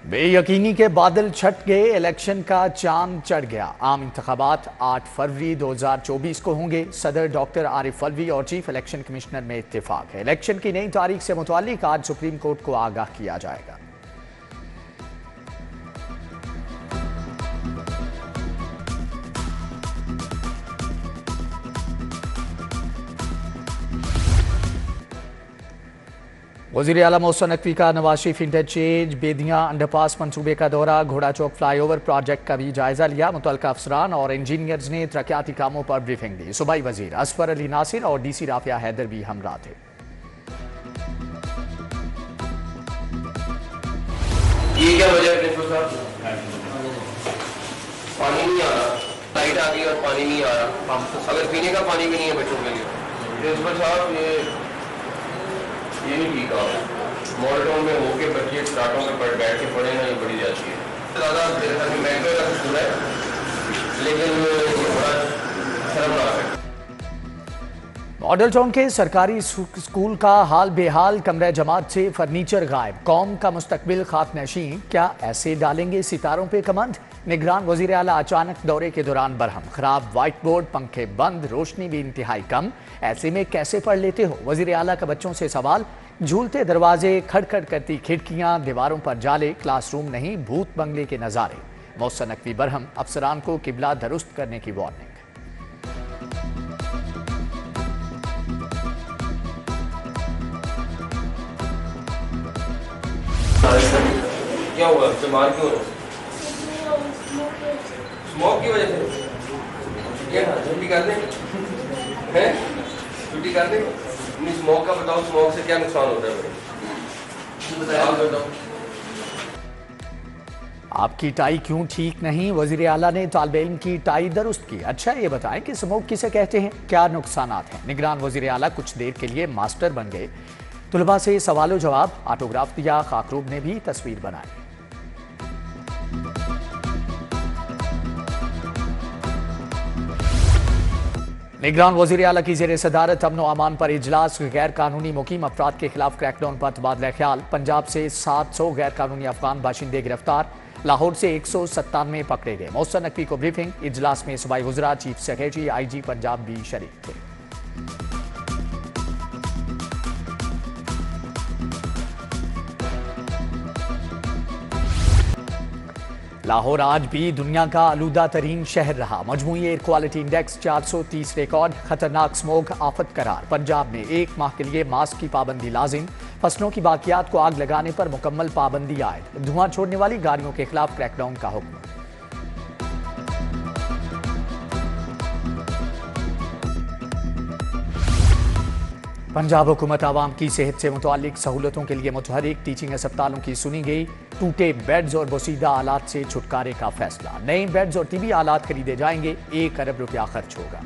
बेयकीनी के बादल छट गए, इलेक्शन का चांद चढ़ गया। आम इंतखाबात 8 फरवरी 2024 को होंगे। सदर डॉक्टर आरिफ अलवी और चीफ इलेक्शन कमिश्नर में इत्तेफाक है। इलेक्शन की नई तारीख से मुताल्लिक आज सुप्रीम कोर्ट को आगाह किया जाएगा। वज़ीर आला मोहसिन नकवी का नवाज शरीफ इंटरचेंज, बेदियां अंडरपास मंसूबे का दौरा, घोड़ा चौक फ्लाईओवर प्रोजेक्ट का भी जायजा लिया। मुतल्लिका अफसरान और इंजीनियर्स ने तरक्याती कामों पर ब्रीफिंग दी। सूबाई वजीर असफर अली नासिर और डीसी राफिया हैदर भी हमरा थे। ये क्या वजह है साहब? पानी नहीं आ रहा, लाइट आ गई और पानी नहीं आ रहा। अगर पीने का पानी भी नहीं है बच्चों के लिए, प्रिंसिपल साहब ये नहीं ठीक है। मॉडल टाउन में होके बच्चे फ्लैटों में बैठ के पढ़े ना, ये बड़ी जाती है। ज़्यादा महंगा का स्कूल है, लेकिन ये बड़ा शर्मनाक है। मॉडल टाउन के सरकारी स्कूल का हाल बेहाल, कमरे जमात से फर्नीचर गायब। कौम का मुस्तकबिल खाकनशीं, क्या ऐसे डालेंगे सितारों पे कमंद? निगरान वजीर आला अचानक दौरे के दौरान बरहम। खराब व्हाइट बोर्ड, पंखे बंद, रोशनी भी इंतहाई कम। ऐसे में कैसे पढ़ लेते हो? वजीर आला का बच्चों से सवाल। झूलते दरवाजे, खड़खड़ करती खिड़कियां, दीवारों पर जाले, क्लासरूम नहीं भूत बंगले के नजारे। मोहसिन नकवी बरहम, अफसरान को किबला दुरुस्त करने की वार्निंग। क्या हुआ? बीमार क्यों हो? स्मोक की वजह से? क्या छुट्टी कर दें? हैं? छुट्टी कर दें? स्मोक का बताओ, स्मोक से क्या नुकसान होता है? आप बताओ। आपकी टाई क्यों ठीक नहीं? वजीर आला ने तालिबे इल्म की टाई दुरुस्त की। अच्छा ये बताएं कि स्मोक किसे कहते हैं, क्या नुकसानात हैं? निगरान वजीर आला कुछ देर के लिए मास्टर बन गए। तुलबा से सवालों जवाब, ऑटोग्राफ दिया। खाकरूब ने भी तस्वीर बनाई। निगरान वज़ीर आला की ज़ेर सदारत अमन व अमान पर इजलास। गैर कानूनी मुकीम अफराद के खिलाफ क्रैकडाउन पर तबादला ख्याल। पंजाब से 700 गैर कानूनी अफगान बाशिंदे गिरफ्तार। लाहौर से 197 पकड़े गए। मोहसिन नकवी को ब्रीफिंग। इजलास में सूबाई वज़रा, चीफ सेक्रेटरी, IG पंजाब भी शरीक थे। लाहौर आज भी दुनिया का आलूदा तरीन शहर रहा। मजमूई एयर क्वालिटी इंडेक्स 430 रिकॉर्ड। खतरनाक स्मोग आफत करार। पंजाब में 1 माह के लिए मास्क की पाबंदी लाजिम। फसलों की बाकियात को आग लगाने पर मुकम्मल पाबंदी आयद। धुआं छोड़ने वाली गाड़ियों के खिलाफ क्रैकडाउन का हुक्म। पंजाब हुकूमत आवाम की सेहत से मुतालिक सहूलतों के लिए मुतहरिक। टीचिंग अस्पतालों की सुनी गई। टूटे बेड्स और बोसीदा आलात से छुटकारे का फैसला। नए बेड्स और टीबी आलात खरीदे जाएंगे। 1 अरब रुपया खर्च होगा।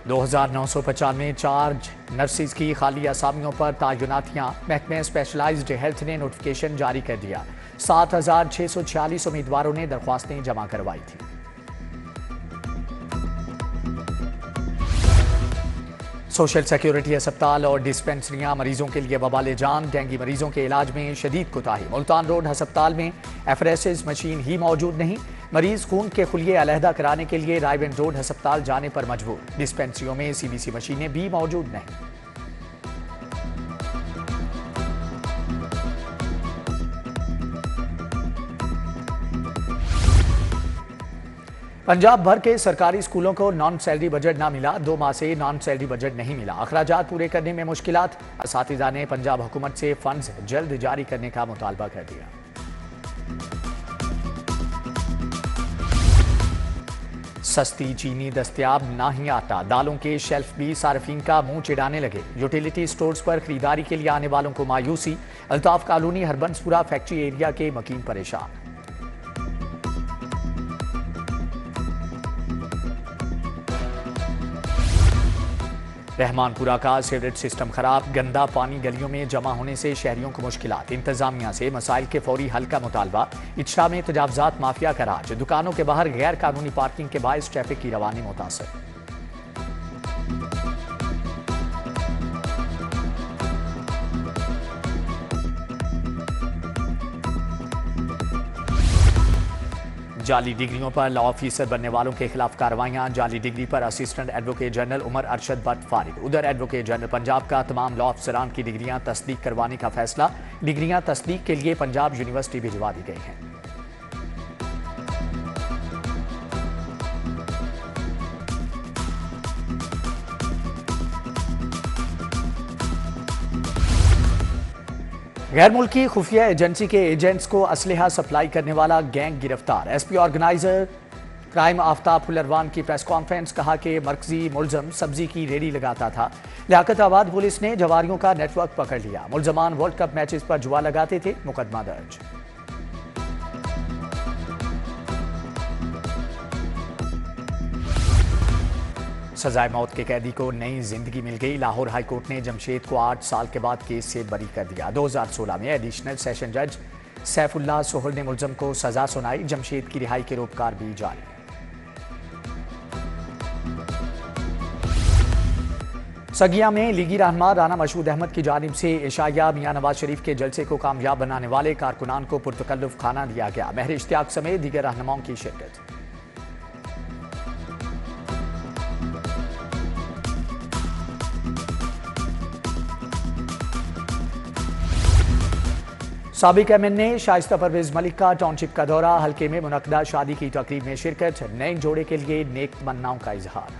$2,995 चार्ज नर्सिस की खाली असामियों पर तायुनातियां। महकमे स्पेशलाइज्ड हेल्थ ने नोटिफिकेशन जारी कर दिया। 7,646 उम्मीदवारों ने दरख्वास्तें जमा करवाई थी। सोशल सिक्योरिटी अस्पताल और डिस्पेंसरियां मरीजों के लिए वबाले जान। डेंगू मरीजों के इलाज में शदीद कोताही। मुल्तान रोड अस्पताल में एफरेसिस मशीन ही मौजूद नहीं। मरीज खून के खुलिये अलहदा कराने के लिए रायवेंड रोड अस्पताल जाने पर मजबूर। डिस्पेंसरियों में CBC मशीनें भी मौजूद नहीं। पंजाब भर के सरकारी स्कूलों को नॉन सैलरी बजट ना मिला। 2 माह से नॉन सैलरी बजट नहीं मिला। अखराजात पूरे करने में मुश्किलात। असातिज़ा ने पंजाब हुकूमत से फंड्स जल्द जारी करने का मुतालबा कर दिया। सस्ती चीनी दस्तयाब ना ही आटा, दालों के शेल्फ भी सार्फिन का मुंह चिढ़ाने लगे। यूटिलिटी स्टोर्स पर खरीदारी के लिए आने वालों को मायूसी। Altaf colony Harbanspura factory area के मकीन परेशान। रहमानपुरा का सीवरेज सिस्टम खराब। गंदा पानी गलियों में जमा होने से शहरियों को मुश्किलात। इंतजामिया से मसाइल के फौरी हल का मुतालबा। इच्छा में तजावजात माफिया का राज। दुकानों के बाहर गैर कानूनी पार्किंग के बायस ट्रैफिक की रवानी मुतासर। जाली डिग्रियों पर लॉ ऑफिसर बनने वालों के खिलाफ कार्रवाइयां। जाली डिग्री पर assistant advocate general Umar Arshad Bhatt फारिग। उधर एडवोकेट जनरल पंजाब का तमाम लॉ अफसरान की डिग्रियां तस्दीक करवाने का फैसला। डिग्रियां तस्दीक के लिए पंजाब यूनिवर्सिटी भिजवा दी गई हैं। गैर मुल्की खुफिया एजेंसी के एजेंट्स को असलहा सप्लाई करने वाला गैंग गिरफ्तार। SP organiser crime Aftab Phularwan की प्रेस कॉन्फ्रेंस। कहा कि मरकजी मुलजम सब्जी की रेडी लगाता था। लियाकताबाद पुलिस ने जवारियों का नेटवर्क पकड़ लिया। मुलजमान वर्ल्ड कप मैचेस पर जुआ लगाते थे। मुकदमा दर्ज। सजाए मौत के कैदी को नई जिंदगी मिल गई। लाहौर हाई कोर्ट ने जमशेद को 8 साल के बाद केस से बरी कर दिया। 2016 में एडिशनल सेशन जज सैफुल्लाह सोहल ने मुलजम को सजा सुनाई। जमशेद की रिहाई के रोपकार भी जारी। सगिया में लीगी रहनुमा राना मशहूद अहमद की जानिब से इशाया मियां नवाज शरीफ के जलसे को कामयाब बनाने वाले कारकुनान को पुरतकल्लुफ खाना दिया गया। महर इश्तियाक समेत दीगर रहनुमाओं की शिरकत। साबिक एमएनए शाइस्ता परवेज मलिक का टाउनशिप का दौरा। हल्के में मुनक्कदा शादी की तकरीब में शिरकत। नए जोड़े के लिए नेक तमन्नाओं का इजहार।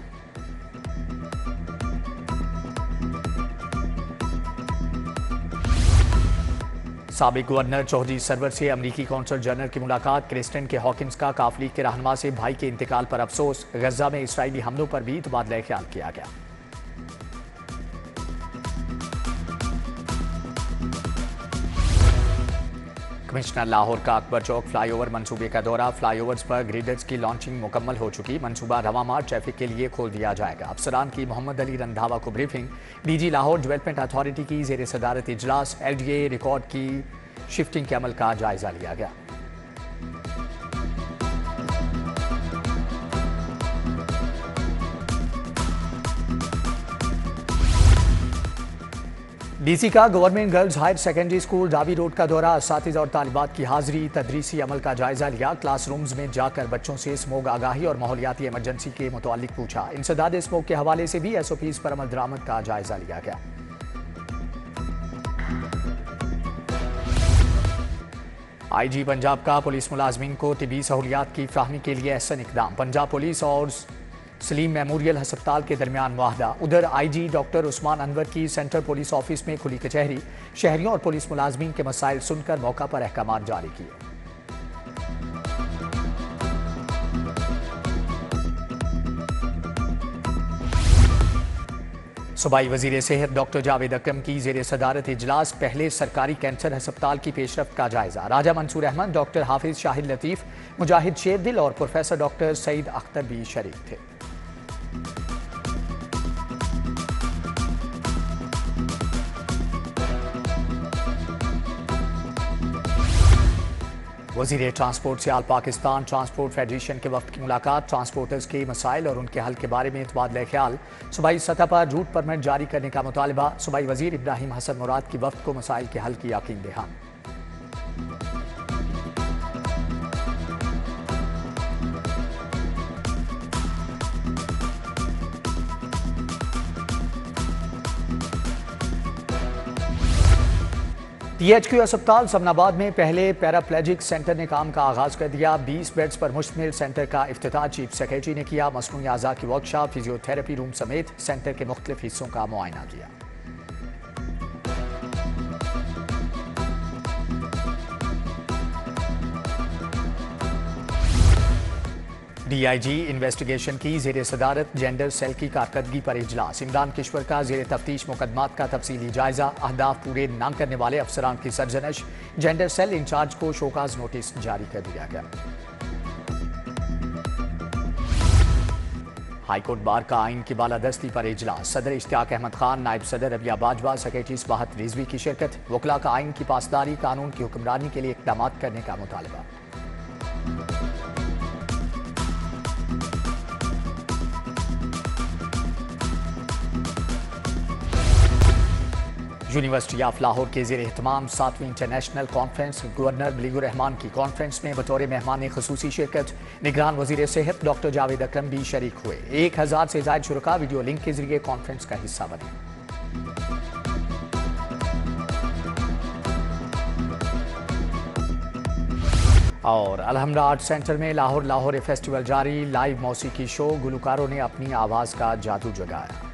साबिक गवर्नर चौधरी सरवर से अमरीकी कौंसल जनरल की मुलाकात। क्रिस्टन के हॉकिंस का काफ लीग के रहनुमा से भाई के इंतकाल पर अफसोस। गजा में इसराइली हमलों पर भी तबादला ख्याल किया गया। कमिश्नर लाहौर का अकबर चौक फ्लाईओवर मंसूबे का दौरा। फ्लाईओवर्स पर ग्रिडर्स की लॉन्चिंग मुकम्मल हो चुकी। मंसूबा रवामार ट्रैफिक के लिए खोल दिया जाएगा। अफसरान की मोहम्मद अली रंधावा को briefing. DG Lahore development authority की जेर सदारत इजलास। एलडीए रिकॉर्ड की शिफ्टिंग के अमल का जायजा लिया गया। डीसी का government girls higher secondary school Dawi road का दौरा। असातिज़ा और तालिबात की हाजिरी। तदरीसी अमल का जायजा लिया। क्लासरूम्स में जाकर बच्चों से स्मोक आगाही और माहौलियाती इमरजेंसी के मुतालिक पूछा। इंसदाद स्मोक के हवाले से भी एसओपीज पर अमल दरामद का जायजा लिया गया। आईजी पंजाब का पुलिस मुलाजमीन को तिबी सहूलियात की फ्राहमी के लिए अहसन इकदाम। पंजाब पुलिस और सलीम मेमोरियल हस्पताल के दरमियान मुआहदा। उधर आईजी डॉक्टर उस्मान अनवर की सेंट्रल पुलिस ऑफिस में खुली कचहरी। शहरियों और पुलिस मुलाजमीन के मसाइल सुनकर मौका पर अहकामात जारी किए। सूबाई वजीर सेहत डॉक्टर जावेद अकरम की जेर सदारत इजलास। पहले सरकारी कैंसर हस्पताल की पेशरफ्त का जायजा। राजा मंसूर अहमद, डॉक्टर हाफिज शाहिद लतीफ, मुजाहिद शेरदिल और प्रोफेसर डॉक्टर सईद अख्तर भी शरीक थे। वजीर ट्रांसपोर्ट से आल पाकिस्तान ट्रांसपोर्ट फेडरेशन के वफ्द की मुलाकात। ट्रांसपोर्टर्स के मसाइल और उनके हल के बारे में तबादला ख्याल। सूबाई सतह पर रूट परमिट जारी करने का मुतालबा। सूबाई वजीर इब्राहिम हसन मुराद की वफ्द को मसाइल के हल की यकीन दहान। टीएचक्यू अस्पताल समनाबाद में पहले पैराप्लेजिक सेंटर ने काम का आगाज कर दिया। 20 बेड्स पर मुश्तमिल सेंटर का इफ्तिताह चीफ सेक्रेटरी ने किया। मसनूई आज़ा की वर्कशॉप, फिजियोथेरेपी रूम समेत सेंटर के मुख्तलिफ हिस्सों का मुआयना किया। डीआईजी इन्वेस्टिगेशन की जेर सदारत जेंडर सेल की कारकर्दगी पर इजलास। इमरान किश्वर का जेर तफ्तीश मुकदमात का तफसीली जायजा। अहदाफ पूरे न करने वाले अफसरान की सरजनश। जेंडर सेल इंचार्ज को शोकाज नोटिस जारी कर दिया गया। हाईकोर्ट बार का आइन की बालादस्ती पर इजलास। सदर इश्तियाक अहमद खान, नायब सदर रबिया बाजवा, सेक्रेटरी इसबाहत रिजवी की शिरकत। वकला का आइन की पासदारी, कानून की हुक्मरानी के लिए इकदाम करने का मुतालबा। यूनिवर्सिटी ऑफ लाहौर के ज़ेर एहतमाम 7वीं international conference governor Balighur Rahman की कॉन्फ्रेंस में बतौर मेहमान खसूसी शिरकत। निगरान वज़ीर सेहत डॉक्टर जावेद अकरम भी शरीक हुए। 1000 से ज़ायद शुरका वीडियो लिंक के जरिए कॉन्फ्रेंस का हिस्सा बने। और अलहमरा आर्ट सेंटर में लाहौर फेस्टिवल जारी। लाइव मौसीकी शो, गुलकारों ने अपनी आवाज़ का जादू जगाया।